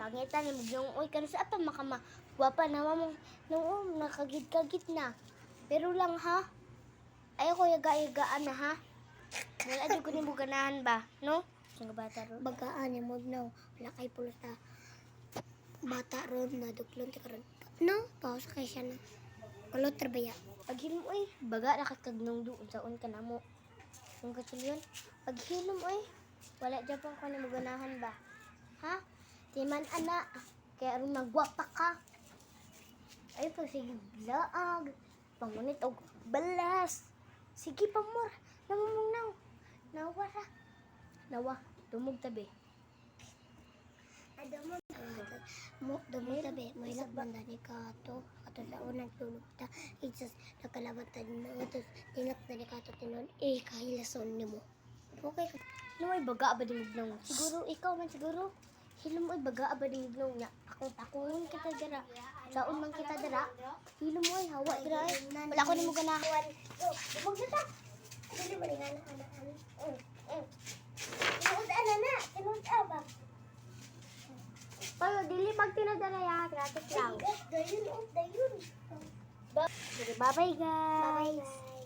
Pangitan ni Mugnong, uy, kano sa apa makama. Guwapa na mo, nung nakagid-kagid na. Pero lang ha, ayaw ko yaga-yagaan na ha. Wala di ko ni mo ganahan ba, no? Ang bata ron. Bagaan ni Mugnaw. Wala kay pulata. Bata ron na duklon ti karon. No, paus kay siya na. Kulot trabaya. Paghilom, uy, baga nakakagnong doon sa ka na mo. Kung katulyon, paghilom, uy, wala dyan pang ko ni mo ganahan ba? Ha? Timan ana, kaya rin nagwapa ka. Ay, pag sige, laag. Pangunit o balas. Sige pa, mor. Namumungnaw. Nawa ra. Nawa, dumog tabi. Dumog tabi. May nakbanda ni Kato. Kato sa unang tulog ta. Isus, nakalabatan mo. Ito, tinak na ni Kato tinon. Kahilason ni mo. Okay ka. Lumay baga ba din mugnaw? Siguro, ikaw man siguro. Hilom ay baga ba din mugnaw niya. Akong kita dira. Saon man kita dira. Hilom ay hawa dira ay. Wala ko ni mo ganahan. Dumog na ta. Dili mo rin anak-anak. Tinuod-ana na. Tinuod-abang. Pero dili pag tinadara ya, gratis lang. Dayon. Bye-bye guys. Bye-bye.